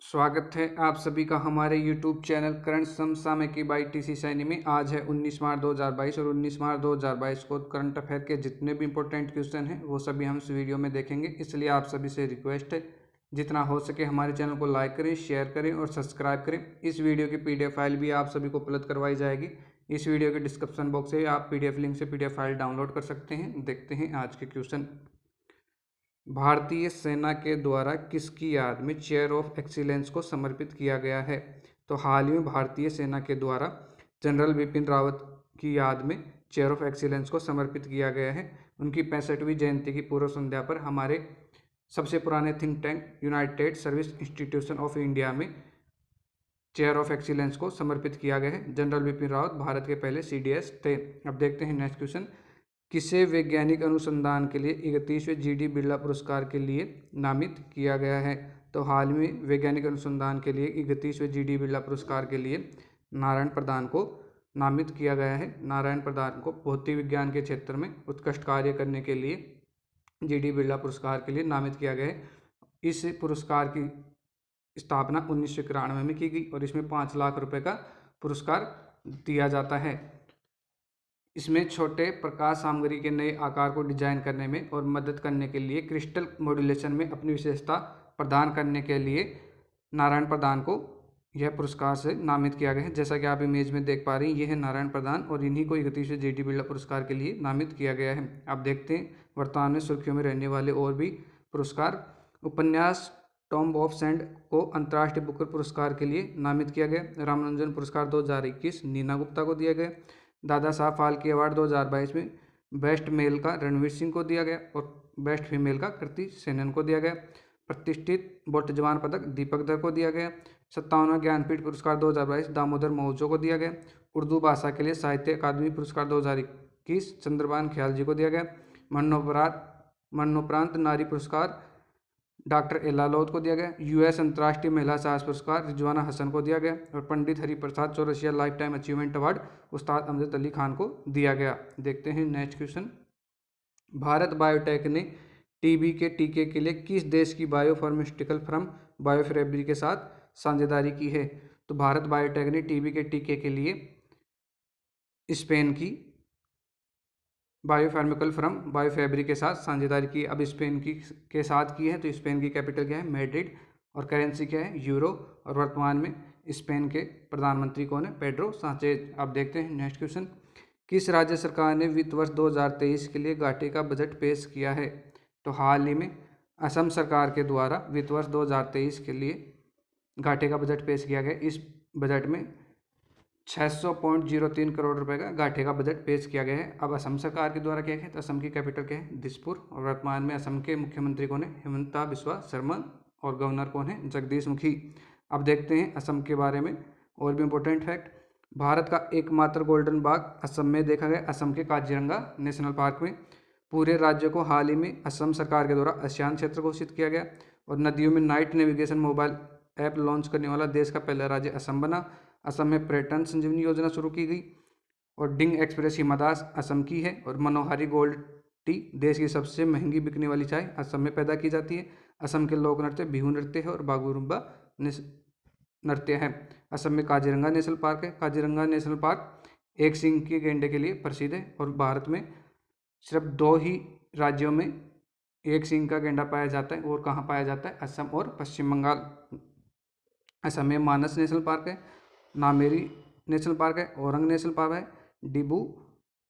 स्वागत है आप सभी का हमारे YouTube चैनल करंट समसामयिकी बाई टीसी सैनी में। आज है 19 मार्च 2022 और 19 मार्च 2022 को करंट अफेयर के जितने भी इंपॉर्टेंट क्वेश्चन हैं वो सभी हम इस वीडियो में देखेंगे। इसलिए आप सभी से रिक्वेस्ट है, जितना हो सके हमारे चैनल को लाइक करें, शेयर करें और सब्सक्राइब करें। इस वीडियो की PDF फाइल भी आप सभी को उपलब्ध करवाई जाएगी। इस वीडियो के डिस्क्रिप्शन बॉक्स से आप PDF लिंक से PDF फाइल डाउनलोड कर सकते हैं। देखते हैं आज के क्वेश्चन। भारतीय सेना के द्वारा किसकी याद में चेयर ऑफ एक्सीलेंस को समर्पित किया गया है? तो हाल ही में भारतीय सेना के द्वारा जनरल बिपिन रावत की याद में चेयर ऑफ एक्सीलेंस को समर्पित किया गया है। उनकी 65वीं जयंती की पूर्व संध्या पर हमारे सबसे पुराने think tank United service institution of India में चेयर ऑफ एक्सीलेंस को समर्पित किया गया है। जनरल बिपिन रावत भारत के पहले CDS थे। अब देखते हैं नेक्स्ट क्वेश्चन। किसे वैज्ञानिक अनुसंधान के लिए 31वें GD बिरला पुरस्कार के लिए नामित किया गया है? तो हाल में वैज्ञानिक अनुसंधान के लिए 31वें GD बिरला पुरस्कार के लिए नारायण प्रधान को नामित किया गया है। नारायण प्रधान को भौतिक विज्ञान के क्षेत्र में उत्कृष्ट कार्य करने के लिए GD बिरला पुरस्कार के लिए नामित किया गया है। इस पुरस्कार की स्थापना 1991 में की गई और इसमें 5 लाख रुपए का पुरस्कार दिया जाता है। इसमें छोटे प्रकाश सामग्री के नए आकार को डिजाइन करने में और मदद करने के लिए क्रिस्टल मॉड्यूलेशन में अपनी विशेषता प्रदान करने के लिए नारायण प्रधान को यह पुरस्कार से नामित किया गया है। जैसा कि आप इमेज में देख पा रही हैं, यह है नारायण प्रधान और इन्हीं को 31वें GD बिरला पुरस्कार के लिए नामित किया गया है। आप देखते हैं वर्तमान में सुर्खियों में रहने वाले और भी पुरस्कार। उपन्यास टॉम्ब ऑफ सैंड को अंतर्राष्ट्रीय बुकर पुरस्कार के लिए नामित किया गया। रामानुजन पुरस्कार 2021 नीना गुप्ता को दिया गया। दादा साहब फाल्के अवार्ड 2022 में बेस्ट मेल का रणवीर सिंह को दिया गया और बेस्ट फीमेल का कृति सेनन को दिया गया। प्रतिष्ठित बौद्ध जवान पदक दीपक दर को दिया गया। 57वां ज्ञानपीठ पुरस्कार 2022 दामोदर मौजो को दिया गया। उर्दू भाषा के लिए साहित्य अकादमी पुरस्कार 2021 चंद्रभान ख्याल जी को दिया गया। मरणोपरांत नारी पुरस्कार डॉक्टर एला लोध को दिया गया। US अंतर्राष्ट्रीय महिला साहस पुरस्कार रिजवाना हसन को दिया गया और Pandit Hariprasad Chaurasia life time achievement award Ustad Amjad Ali Khan को दिया गया। देखते हैं नेक्स्ट क्वेश्चन। भारत बायोटेक ने TB के टीके के लिए किस देश की बायोफार्मास्यूटिकल फर्म बायोफैब्रिक के साथ साझेदारी की है? तो भारत बायोटेक ने TB के टीके के लिए स्पेन की बायोफार्मिकल फर्म बायोफैब्रिक के साथ साझेदारी की। अब स्पेन की के साथ की है तो स्पेन की कैपिटल क्या है? मैड्रिड। और करेंसी क्या है? यूरो। और वर्तमान में स्पेन के प्रधानमंत्री कौन है? Pedro Sanchez. अब देखते हैं नेक्स्ट क्वेश्चन। किस राज्य सरकार ने वित्त वर्ष 2023 के लिए घाटे का बजट पेश किया है? तो हाल ही में असम सरकार के द्वारा वित्त वर्ष 2023 के लिए घाटे का बजट पेश किया गया। इस बजट में 600.03 करोड़ रुपए का घाटे का बजट पेश किया गया है। अब असम सरकार के द्वारा क्या है? तो असम की कैपिटल क्या है? दिसपुर। और वर्तमान में असम के मुख्यमंत्री कौन है? हिमंता बिस्वा शर्मा। और गवर्नर कौन है? जगदीश मुखी। अब देखते हैं असम के बारे में और भी इम्पोर्टेंट फैक्ट। भारत का एकमात्र गोल्डन बाघ असम में देखा गया, असम के काजीरंगा नेशनल पार्क में। पूरे राज्य को हाल ही में असम सरकार के द्वारा आसियान क्षेत्र घोषित किया गया। और नदियों में night navigation mobile app launch करने वाला देश का पहला राज्य असम बना। असम में पर्यटन संजीवनी योजना शुरू की गई। और डिंग एक्सप्रेस हिमा दास असम की है। और मनोहारी गोल्ड टी देश की सबसे महंगी बिकने वाली चाय असम में पैदा की जाती है। असम के लोक नृत्य बिहू नृत्य है और बागुरुम्बा नृत्य है। असम में काजीरंगा नेशनल पार्क है। काजीरंगा नेशनल पार्क एक सींग के गैंडे के लिए प्रसिद्ध है। और भारत में सिर्फ 2 ही राज्यों में एक सींग का गैंडा पाया जाता है। और कहाँ पाया जाता है? असम और पश्चिम बंगाल। असम में मानस नेशनल पार्क है, नामेरी नेशनल पार्क है, औरंग नेशनल पार्क है,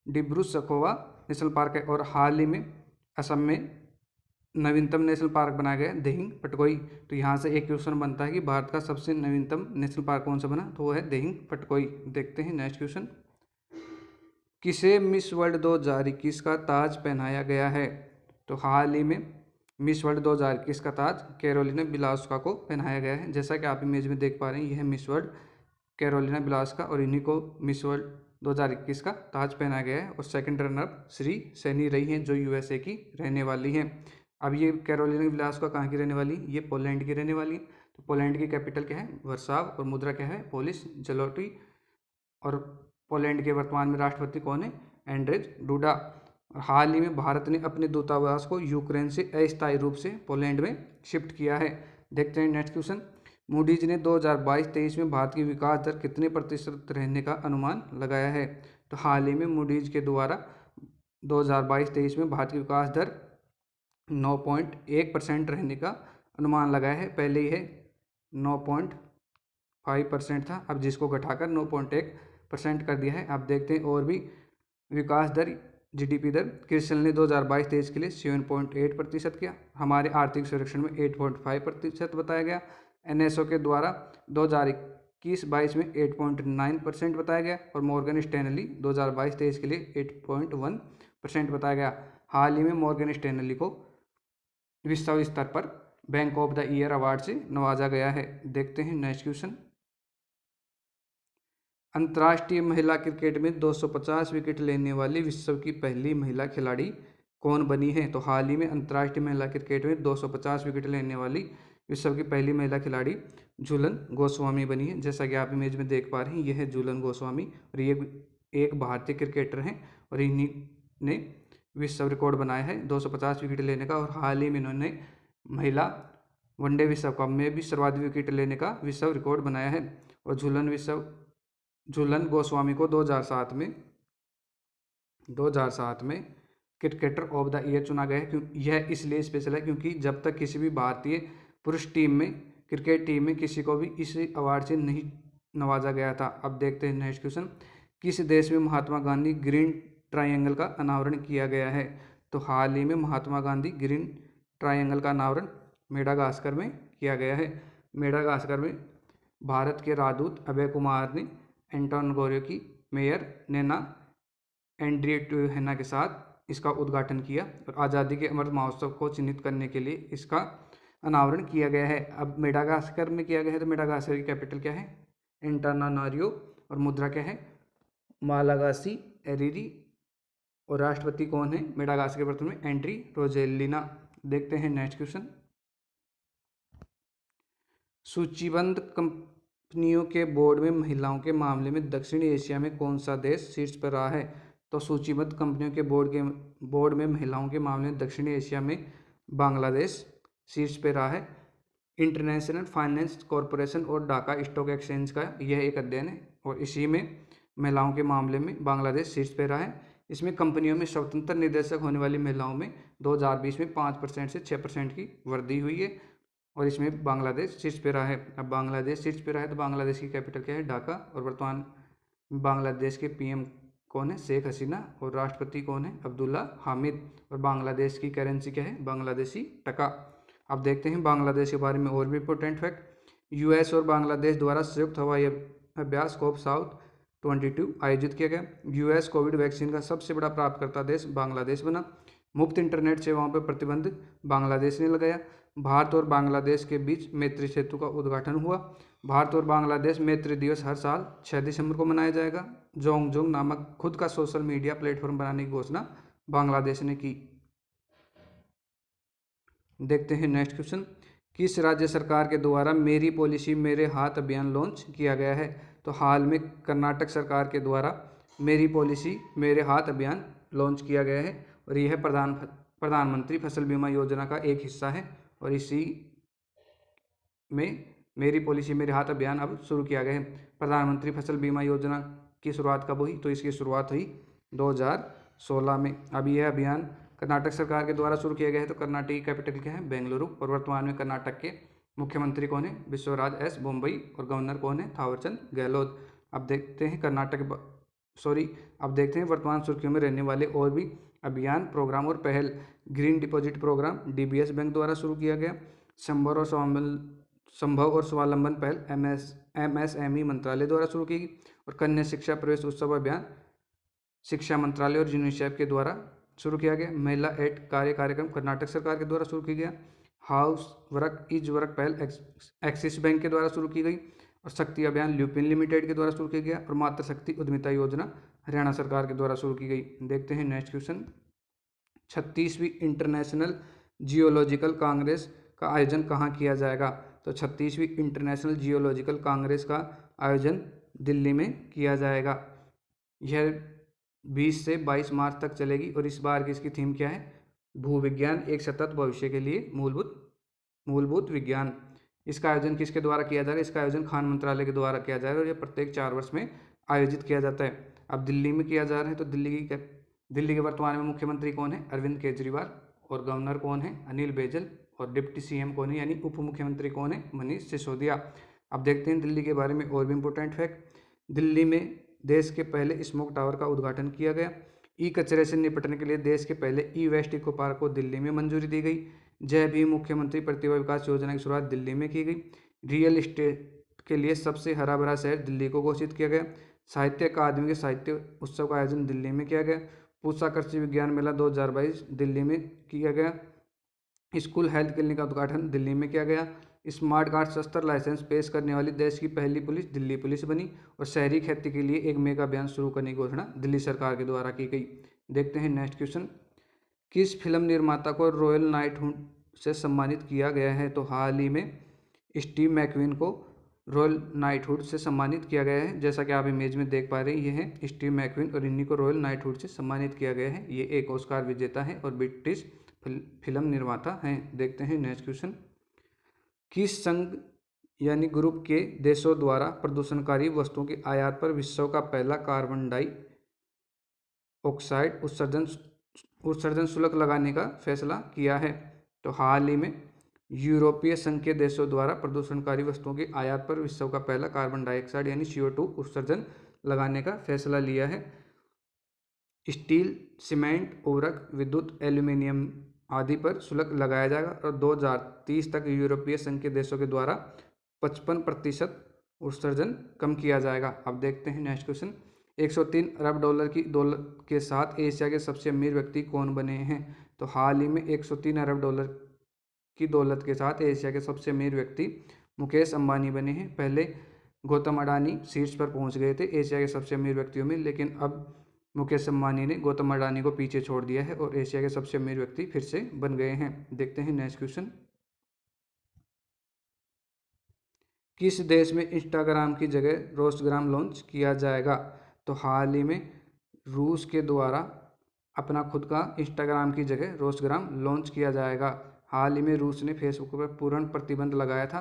डिब्रू सखोवा नेशनल पार्क है। और हाल ही में असम में नवीनतम नेशनल पार्क बनाया गया है दिहिंग पटकोई। तो यहाँ से एक क्वेश्चन बनता है कि भारत का सबसे नवीनतम नेशनल पार्क कौन सा बना? तो वो है दिहिंग पटकोई। देखते हैं नेक्स्ट क्वेश्चन। किसे मिस वर्ल्ड 2021 का ताज पहनाया गया है? तो हाल ही में मिस वर्ल्ड 2021 का ताज कैरोलिना बिलास्का को पहनाया गया है। जैसा कि आप इमेज में देख पा रहे हैं, यह है मिस वर्ल्ड कैरोलिना बिलास्का और इन्हीं को मिस वर्ल्ड 2021 का ताज पहनाया गया है। और सेकंड रनर श्री सैनी रही हैं जो USA की रहने वाली हैं। अब ये कैरोलिना बिलास्का कहाँ की रहने वाली? ये पोलैंड की रहने वाली। तो पोलैंड की कैपिटल क्या है? वर्साव। और मुद्रा क्या है? पोलिश जलोटी। और पोलैंड के वर्तमान में राष्ट्रपति कौन है? एंड्रेज डूडा। और हाल ही में भारत ने अपने दूतावास को यूक्रेन से अस्थायी रूप से पोलैंड में शिफ्ट किया है। देखते हैं नेक्स्ट क्वेश्चन। मूडीज ने 2022-23 में भारत की विकास दर कितने प्रतिशत रहने का अनुमान लगाया है? तो हाल ही में मूडीज के द्वारा 2022-23 में भारत की विकास दर 9.1% रहने का अनुमान लगाया है। पहले यह 9.5% था, अब जिसको घटाकर 9.1% कर दिया है। अब देखते हैं और भी विकास दर, जीडीपी दर। क्रिसल ने 2022-23 के लिए 7.8% किया। हमारे आर्थिक सर्वेक्षण में 8.5% बताया गया। एनएसओ के द्वारा 2021-22 में 8.9% बताया गया और मॉर्गन स्टैनली 2022-23 के लिए 8.1% बताया गया। हाल ही में मॉर्गन स्टैनली को विश्व स्तर पर bank of the year award से नवाजा गया है। देखते हैं नेक्स्ट क्वेश्चन। अंतर्राष्ट्रीय महिला क्रिकेट में 250 विकेट लेने वाली विश्व की पहली महिला खिलाड़ी कौन बनी है? तो हाल ही में अंतर्राष्ट्रीय महिला क्रिकेट में 250 विकेट लेने वाली विश्व की पहली महिला खिलाड़ी झूलन गोस्वामी बनी है। जैसा कि आप इमेज में देख पा रहे हैं, यह है झूलन गोस्वामी और ये एक भारतीय क्रिकेटर हैं और इन्हीं ने विश्व रिकॉर्ड बनाया है 250 विकेट लेने का। और हाल ही में इन्होंने महिला वनडे विश्व कप में भी सर्वाधिक विकेट लेने का विश्व रिकॉर्ड बनाया है। और झूलन गोस्वामी को 2007 में क्रिकेटर ऑफ द ईयर चुना गया है। यह इसलिए स्पेशल है क्योंकि जब तक किसी भी भारतीय पुरुष क्रिकेट टीम में किसी को भी इस अवार्ड से नहीं नवाजा गया था। अब देखते हैं नेक्स्ट क्वेश्चन। किस देश में महात्मा गांधी ग्रीन ट्रायंगल का अनावरण किया गया है? तो हाल ही में महात्मा गांधी ग्रीन ट्रायंगल का अनावरण मेडागास्कर में किया गया है। मेडागास्कर में भारत के राजदूत अभय कुमार ने एंटोनगोरियो की मेयर नैना एंड्रिएटोहेना के साथ इसका उद्घाटन किया और आज़ादी के अमृत महोत्सव को चिन्हित करने के लिए इसका अनावरण किया गया है। अब मेडागास्कर में किया गया है, तो मेडागास्कर की कैपिटल क्या है? एंटानानारियो। और मुद्रा क्या है? मालागासी एरिरी। और राष्ट्रपति कौन है मेडागास्कर के वर्तमान में? एंड्री रोजेलिना। देखते हैं नेक्स्ट क्वेश्चन। सूचीबद्ध कंपनियों के बोर्ड में महिलाओं के मामले में दक्षिण एशिया में कौन सा देश शीर्ष पर रहा है? तो सूचीबद्ध कंपनियों के बोर्ड में महिलाओं के मामले में दक्षिण एशिया में बांग्लादेश शीर्ष पर रहा है। इंटरनेशनल फाइनेंस कॉरपोरेशन और ढाका स्टॉक एक्सचेंज का यह एक अध्ययन है और इसी में महिलाओं के मामले में बांग्लादेश शीर्ष पर रहा है। इसमें कंपनियों में स्वतंत्र निदेशक होने वाली महिलाओं में 2020 में 5% से 6% की वृद्धि हुई है और इसमें बांग्लादेश शीर्ष पे रहा है। अब बांग्लादेश शीर्ष पे रहा है तो बांग्लादेश की कैपिटल क्या है? ढाका। और वर्तमान बांग्लादेश के पीएम कौन है? शेख हसीना। और राष्ट्रपति कौन है? अब्दुल्ला हामिद। और बांग्लादेश की करेंसी क्या है? बांग्लादेशी टका। अब देखते हैं बांग्लादेश के बारे में और भी इंपॉर्टेंट फैक्ट। यूएस और बांग्लादेश द्वारा संयुक्त हवाई अभ्यास कोप साउथ 22 आयोजित किया गया। यूएस कोविड वैक्सीन का सबसे बड़ा प्राप्तकर्ता देश बांग्लादेश बना। मुफ्त इंटरनेट सेवाओं पर प्रतिबंध बांग्लादेश ने लगाया। भारत और बांग्लादेश के बीच मैत्री सेतु का उद्घाटन हुआ। भारत और बांग्लादेश मैत्री दिवस हर साल 6 दिसंबर को मनाया जाएगा। जोंगजोंग नामक खुद का सोशल मीडिया प्लेटफॉर्म बनाने की घोषणा बांग्लादेश ने की। देखते हैं नेक्स्ट क्वेश्चन। किस राज्य सरकार के द्वारा मेरी पॉलिसी मेरे हाथ अभियान लॉन्च किया गया है? तो हाल में कर्नाटक सरकार के द्वारा मेरी पॉलिसी मेरे हाथ अभियान लॉन्च किया गया है और यह प्रधानमंत्री फसल बीमा योजना का एक हिस्सा है और इसी में मेरी पॉलिसी मेरे हाथ अभियान अब शुरू किया गया है। प्रधानमंत्री फसल बीमा योजना की शुरुआत कब हुई? तो इसकी शुरुआत हुई 2016 में। अब यह अभियान कर्नाटक सरकार के द्वारा शुरू किया गया है। तो कर्नाटक की कैपिटल क्या है? बेंगलुरु। और वर्तमान में कर्नाटक के मुख्यमंत्री कौन है? विश्वराज एस बोम्बई। और गवर्नर कौन है? थावरचंद गहलोत। अब देखते हैं वर्तमान सुर्खियों में रहने वाले और भी अभियान, प्रोग्राम और पहल। Green deposit program DBS bank द्वारा शुरू किया गया। संभव और स्वावलंबन पहल एमएसएमई मंत्रालय द्वारा शुरू की गई। और कन्या शिक्षा प्रवेश उत्सव अभियान शिक्षा मंत्रालय और यूनिसेफ के द्वारा शुरू किया गया। महिला एड कार्यक्रम कर्नाटक सरकार के द्वारा शुरू किया गया। हाउस वर्क इज वर्क पहल एक्सिस बैंक के द्वारा शुरू की गई। और शक्ति अभियान ल्यूपिन लिमिटेड के द्वारा शुरू किया गया। और मातृ शक्ति उद्यमिता योजना हरियाणा सरकार के द्वारा शुरू की गई। देखते हैं नेक्स्ट क्वेश्चन। 36वीं इंटरनेशनल जियोलॉजिकल कांग्रेस का आयोजन कहाँ किया जाएगा? तो 36वीं इंटरनेशनल जियोलॉजिकल कांग्रेस का आयोजन दिल्ली में किया जाएगा। यह 20 से 22 मार्च तक चलेगी और इस बार की इसकी थीम क्या है? भूविज्ञान एक सतत भविष्य के लिए मूलभूत विज्ञान। इसका आयोजन किसके द्वारा किया जा रहा है? इसका आयोजन खान मंत्रालय के द्वारा किया जा रहा है और ये प्रत्येक 4 वर्ष में आयोजित किया जाता है। अब दिल्ली में किया जा रहा है तो दिल्ली के वर्तमान में मुख्यमंत्री कौन है? अरविंद केजरीवाल। और गवर्नर कौन है? अनिल बैजल। और डिप्टी सीएम कौन है यानी उप मुख्यमंत्री कौन है? मनीष सिसोदिया। अब देखते हैं दिल्ली के बारे में और भी इम्पोर्टेंट फैक्ट। दिल्ली में देश के पहले स्मोक टावर का उद्घाटन किया गया। ई कचरे से निपटने के लिए देश के पहले ई वेस्ट इको पार्क को दिल्ली में मंजूरी दी गई। जय भीम मुख्यमंत्री प्रतिभा विकास योजना की शुरुआत दिल्ली में की गई। रियल एस्टेट के लिए सबसे हरा भरा शहर दिल्ली को घोषित किया गया। साहित्य अकादमी के साहित्य उत्सव का आयोजन दिल्ली में किया गया। पूसा कृषि विज्ञान मेला 2022 दिल्ली में किया गया। स्कूल हेल्थ क्लिनिक का उद्घाटन दिल्ली में किया गया। स्मार्ट कार्ड शस्त्र लाइसेंस पेश करने वाली देश की पहली पुलिस दिल्ली पुलिस बनी। और शहरी खेती के लिए एक मेगा अभियान शुरू करने की घोषणा दिल्ली सरकार के द्वारा की गई। देखते हैं नेक्स्ट क्वेश्चन। किस फिल्म निर्माता को रॉयल नाइटहुड से सम्मानित किया गया है? तो हाल ही में स्टीव मैकक्वीन को रॉयल नाइटहुड से सम्मानित किया गया है। जैसा कि आप इमेज में देख पा रहे हैं, ये है स्टीव मैकक्वीन और इन्हीं को रॉयल नाइटहुड से सम्मानित किया गया है। ये एक ऑस्कार विजेता है और ब्रिटिश फिल्म निर्माता हैं। देखते हैं नेक्स्ट क्वेश्चन। किस संघ यानी ग्रुप के देशों द्वारा प्रदूषणकारी वस्तुओं की आयात पर विश्व का पहला कार्बन डाइऑक्साइड उत्सर्जन शुल्क लगाने का फैसला किया है? तो हाल ही में यूरोपीय संघ के देशों द्वारा प्रदूषणकारी वस्तुओं की आयात पर विश्व का पहला कार्बन डाइऑक्साइड यानी CO2 उत्सर्जन लगाने का फैसला लिया है। स्टील, सीमेंट, उर्वरक, विद्युत, एल्यूमीनियम आदि पर शुल्क लगाया जाएगा और 2030 तक यूरोपीय संघ के देशों के द्वारा 55% उत्सर्जन कम किया जाएगा। अब देखते हैं नेक्स्ट क्वेश्चन। 103 अरब डॉलर की दौलत के साथ एशिया के सबसे अमीर व्यक्ति कौन बने हैं? तो हाल ही में 103 अरब डॉलर की दौलत के साथ एशिया के सबसे अमीर व्यक्ति मुकेश अंबानी बने हैं। पहले गौतम अडानी शीर्ष पर पहुंच गए थे एशिया के सबसे अमीर व्यक्तियों में, लेकिन अब मुकेश अंबानी ने गौतम अडानी को पीछे छोड़ दिया है और एशिया के सबसे अमीर व्यक्ति फिर से बन गए हैं। देखते हैं नेक्स्ट क्वेश्चन। किस देश में इंस्टाग्राम की जगह रोस्टग्राम लॉन्च किया जाएगा? तो हाल ही में रूस के द्वारा अपना खुद का इंस्टाग्राम की जगह रोस्टग्राम लॉन्च किया जाएगा। हाल ही में रूस ने फेसबुक पर पूर्ण प्रतिबंध लगाया था।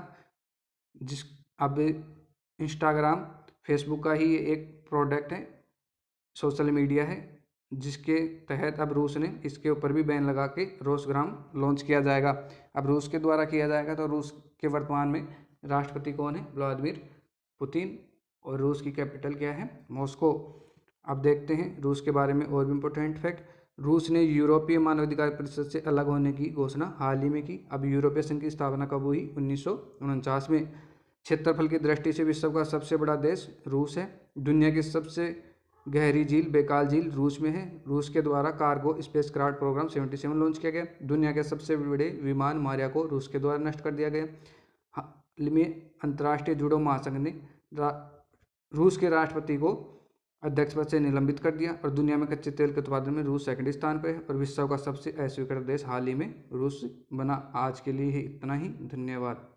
अब इंस्टाग्राम फेसबुक का ही एक प्रोडक्ट है, सोशल मीडिया है, जिसके तहत अब रूस ने इसके ऊपर भी बैन लगा के रोस्टग्राम लॉन्च किया जाएगा। अब रूस के द्वारा किया जाएगा। तो रूस के वर्तमान में राष्ट्रपति कौन है? Vladimir Putin. और रूस की कैपिटल क्या है? मॉस्को। अब देखते हैं रूस के बारे में और भी इम्पोर्टेंट फैक्ट। रूस ने यूरोपीय मानवाधिकार परिषद से अलग होने की घोषणा हाल ही में की। अब यूरोपीय संघ की स्थापना कब हुई? 1949 में। क्षेत्रफल की दृष्टि से विश्व का सबसे बड़ा देश रूस है। दुनिया की सबसे गहरी झील बैकाल झील रूस में है। रूस के द्वारा कार्गो स्पेसक्राफ्ट प्रोग्राम 77 लॉन्च किया गया। दुनिया के सबसे बड़े विमान मारिया को रूस के द्वारा नष्ट कर दिया गया। हाल में अंतर्राष्ट्रीय जूडो महासंघ ने रूस के राष्ट्रपति को अध्यक्ष पद से निलंबित कर दिया। और दुनिया में कच्चे तेल के उत्पादन में रूस सेकंड स्थान पर है और विश्व का सबसे अस्वीकृत देश हाल ही में रूस बना। आज के लिए इतना ही। धन्यवाद।